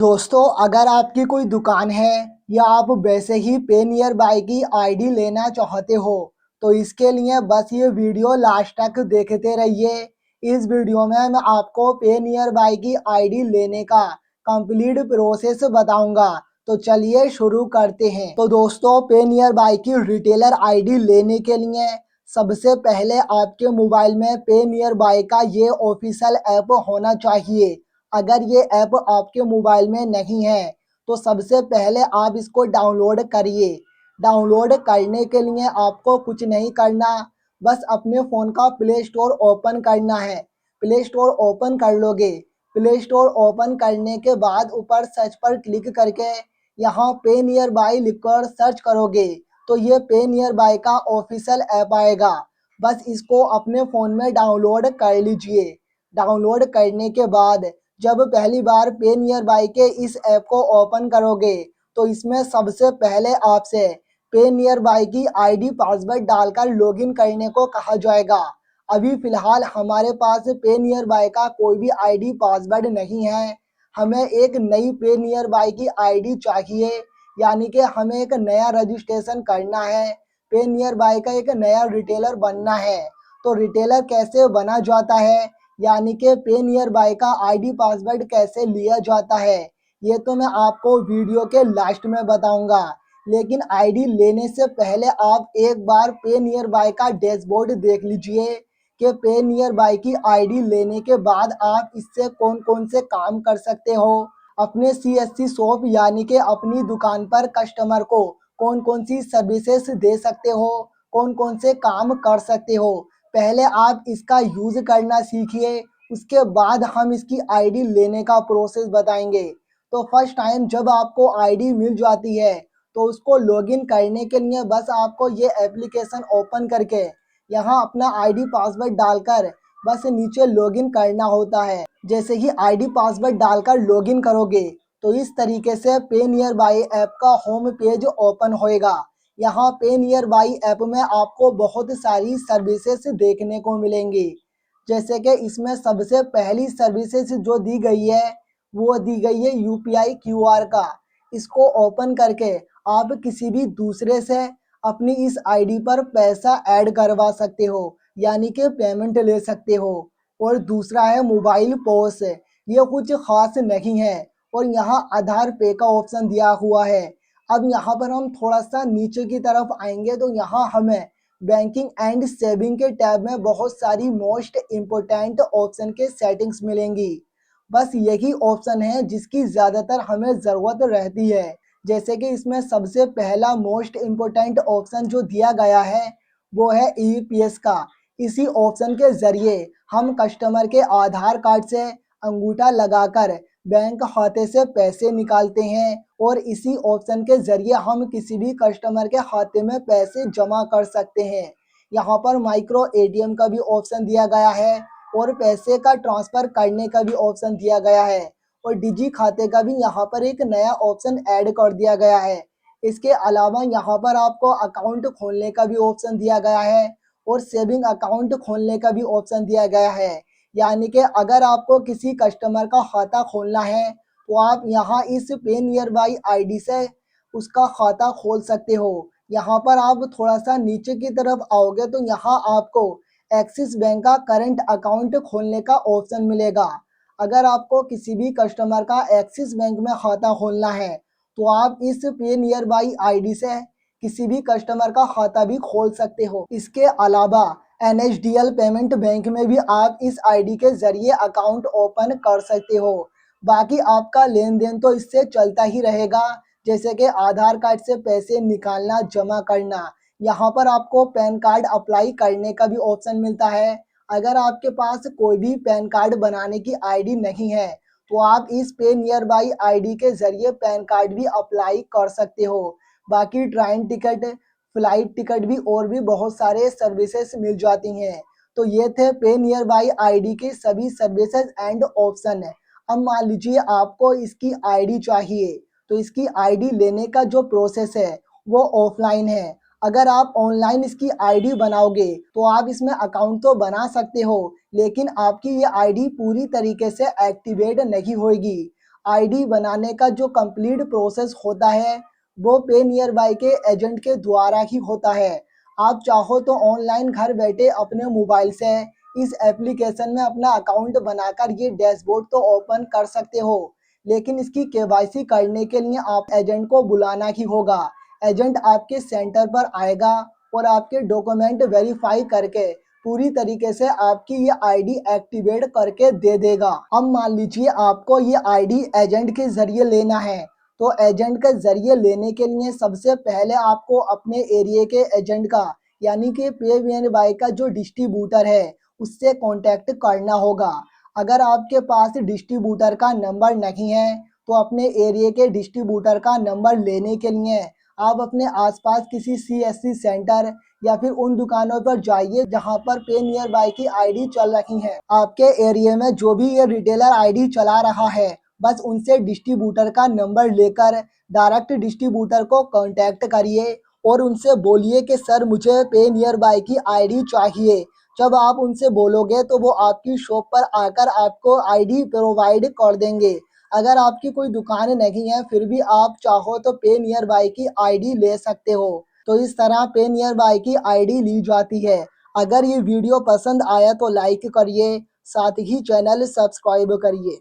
दोस्तों, अगर आपकी कोई दुकान है या आप वैसे ही पे नियर बाय की आईडी लेना चाहते हो तो इसके लिए बस ये वीडियो लास्ट तक देखते रहिए। इस वीडियो में मैं आपको पे नियर बाय की आईडी लेने का कंप्लीट प्रोसेस बताऊंगा। तो चलिए शुरू करते हैं। तो दोस्तों, पे नियर बाय की रिटेलर आईडी लेने के लिए सबसे पहले आपके मोबाइल में पे नियर बाय का ये ऑफिशियल ऐप होना चाहिए। अगर ये ऐप आपके मोबाइल में नहीं है तो सबसे पहले आप इसको डाउनलोड करिए। डाउनलोड करने के लिए आपको कुछ नहीं करना, बस अपने फ़ोन का प्ले स्टोर ओपन करना है। प्ले स्टोर ओपन कर लोगे, प्ले स्टोर ओपन करने के बाद ऊपर सर्च पर क्लिक करके यहाँ पे नियर बाय लिखकर सर्च करोगे तो ये पे नियर बाय का ऑफिशियल ऐप आएगा। बस इसको अपने फ़ोन में डाउनलोड कर लीजिए। डाउनलोड करने के बाद जब पहली बार पे नियर बाय के इस ऐप को ओपन करोगे तो इसमें सबसे पहले आपसे पे नियर बाय की आईडी पासवर्ड डालकर लॉगिन करने को कहा जाएगा। अभी फ़िलहाल हमारे पास पे नियर बाय का कोई भी आईडी पासवर्ड नहीं है। हमें एक नई पे नियर बाय की आईडी चाहिए, यानी कि हमें एक नया रजिस्ट्रेशन करना है। पे नियर बाय का एक नया रिटेलर बनना है। तो रिटेलर कैसे बना जाता है, यानी कि पे नियर बाय का आईडी पासवर्ड कैसे लिया जाता है, ये तो मैं आपको वीडियो के लास्ट में बताऊंगा। लेकिन आईडी लेने से पहले आप एक बार पे नियर बाय का डैशबोर्ड देख लीजिए कि पे नियर बाय की आईडी लेने के बाद आप इससे कौन कौन से काम कर सकते हो। अपने सीएससी शॉप यानी कि अपनी दुकान पर कस्टमर को कौन कौन सी सर्विसेज दे सकते हो, कौन कौन से काम कर सकते हो। पहले आप इसका यूज़ करना सीखिए, उसके बाद हम इसकी आईडी लेने का प्रोसेस बताएंगे। तो फर्स्ट टाइम जब आपको आईडी मिल जाती है तो उसको लॉगिन करने के लिए बस आपको ये एप्लीकेशन ओपन करके यहाँ अपना आईडी पासवर्ड डालकर बस नीचे लॉगिन करना होता है। जैसे ही आईडी पासवर्ड डालकर लॉगिन करोगे तो इस तरीके से पे नियर बाय ऐप का होम पेज ओपन होएगा। यहाँ पे नियर बाय ऐप में आपको बहुत सारी सर्विसेज देखने को मिलेंगी। जैसे कि इसमें सबसे पहली सर्विसेज जो दी गई है वो दी गई है यूपीआई क्यूआर का। इसको ओपन करके आप किसी भी दूसरे से अपनी इस आईडी पर पैसा ऐड करवा सकते हो, यानी कि पेमेंट ले सकते हो। और दूसरा है मोबाइल पॉस। ये कुछ खास नहीं है। और यहाँ आधार पे का ऑप्शन दिया हुआ है। अब यहाँ पर हम थोड़ा सा नीचे की तरफ आएंगे तो यहाँ हमें बैंकिंग एंड सेविंग के टैब में बहुत सारी मोस्ट इम्पोर्टेंट ऑप्शन के सेटिंग्स मिलेंगी। बस यही ऑप्शन है जिसकी ज़्यादातर हमें ज़रूरत रहती है। जैसे कि इसमें सबसे पहला मोस्ट इम्पोर्टेंट ऑप्शन जो दिया गया है वो है ईपीएस का। इसी ऑप्शन के ज़रिए हम कस्टमर के आधार कार्ड से अंगूठा लगाकर बैंक खाते से पैसे निकालते हैं और इसी ऑप्शन के ज़रिए हम किसी भी कस्टमर के खाते में पैसे जमा कर सकते हैं। यहाँ पर माइक्रो एटीएम का भी ऑप्शन दिया गया है और पैसे का ट्रांसफ़र करने का भी ऑप्शन दिया गया है और डिजी खाते का भी यहाँ पर एक नया ऑप्शन ऐड कर दिया गया है। इसके अलावा यहाँ पर आपको अकाउंट खोलने का भी ऑप्शन दिया गया है और सेविंग अकाउंट खोलने का भी ऑप्शन दिया गया है। यानी कि अगर आपको किसी कस्टमर का खाता खोलना है तो आप यहाँ इस पे नियर बाय आईडी से उसका खाता खोल सकते हो। यहाँ पर आप थोड़ा सा नीचे की तरफ आओगे तो यहाँ आपको एक्सिस बैंक का करंट अकाउंट खोलने का ऑप्शन मिलेगा। अगर आपको किसी भी कस्टमर का एक्सिस बैंक में खाता खोलना है तो आप इस पे नियर बाय आईडी से किसी भी कस्टमर का खाता भी खोल सकते हो। इसके अलावा एनएसडीएल पेमेंट बैंक में भी आप इस आईडी के ज़रिए अकाउंट ओपन कर सकते हो। बाकी आपका लेन देन तो इससे चलता ही रहेगा, जैसे कि आधार कार्ड से पैसे निकालना जमा करना। यहाँ पर आपको पैन कार्ड अप्लाई करने का भी ऑप्शन मिलता है। अगर आपके पास कोई भी पैन कार्ड बनाने की आईडी नहीं है तो आप इस पे नियर बाय आईडी के ज़रिए पैन कार्ड भी अप्लाई कर सकते हो। बाकी ट्रेन टिकट, फ्लाइट टिकट भी और भी बहुत सारे सर्विसेज मिल जाती हैं। तो ये थे पे नियर बाय आईडी की सभी सर्विसेज एंड ऑप्शन है। अब मान लीजिए आपको इसकी आईडी चाहिए तो इसकी आईडी लेने का जो प्रोसेस है वो ऑफलाइन है। अगर आप ऑनलाइन इसकी आईडी बनाओगे तो आप इसमें अकाउंट तो बना सकते हो, लेकिन आपकी ये आईडी पूरी तरीके से एक्टिवेट नहीं होगी। आईडी बनाने का जो कंप्लीट प्रोसेस होता है वो पे नियर बाय के एजेंट के द्वारा ही होता है। आप चाहो तो ऑनलाइन घर बैठे अपने मोबाइल से इस एप्लीकेशन में अपना अकाउंट बनाकर ये डैशबोर्ड तो ओपन कर सकते हो, लेकिन इसकी केवाईसी करने के लिए आप एजेंट को बुलाना ही होगा। एजेंट आपके सेंटर पर आएगा और आपके डॉक्यूमेंट वेरीफाई करके पूरी तरीके से आपकी ये आईडी एक्टिवेट करके दे देगा। अब मान लीजिए आपको ये आईडी एजेंट के जरिए लेना है, तो एजेंट के जरिए लेने के लिए सबसे पहले आपको अपने एरिया के एजेंट का यानी कि पे का जो डिस्ट्रीब्यूटर है उससे कांटेक्ट करना होगा। अगर आपके पास डिस्ट्रीब्यूटर का नंबर नहीं है तो अपने एरिया के डिस्ट्रीब्यूटर का नंबर लेने के लिए आप अपने आसपास किसी सीएससी सेंटर या फिर उन दुकानों पर जाइए जहां पर पे नियर बाय की आईडी चल रही है। आपके एरिया में जो भी ये रिटेलर आईडी चला रहा है बस उनसे डिस्ट्रीब्यूटर का नंबर लेकर डायरेक्ट डिस्ट्रीब्यूटर को कांटेक्ट करिए और उनसे बोलिए कि सर मुझे पे नियर बाय की आईडी चाहिए। जब आप उनसे बोलोगे तो वो आपकी शॉप पर आकर आपको आईडी प्रोवाइड कर देंगे। अगर आपकी कोई दुकान नहीं है फिर भी आप चाहो तो पे नियर बाय की आईडी ले सकते हो। तो इस तरह पे नियर बाय की आईडी ली जाती है। अगर ये वीडियो पसंद आया तो लाइक करिए, साथ ही चैनल सब्सक्राइब करिए।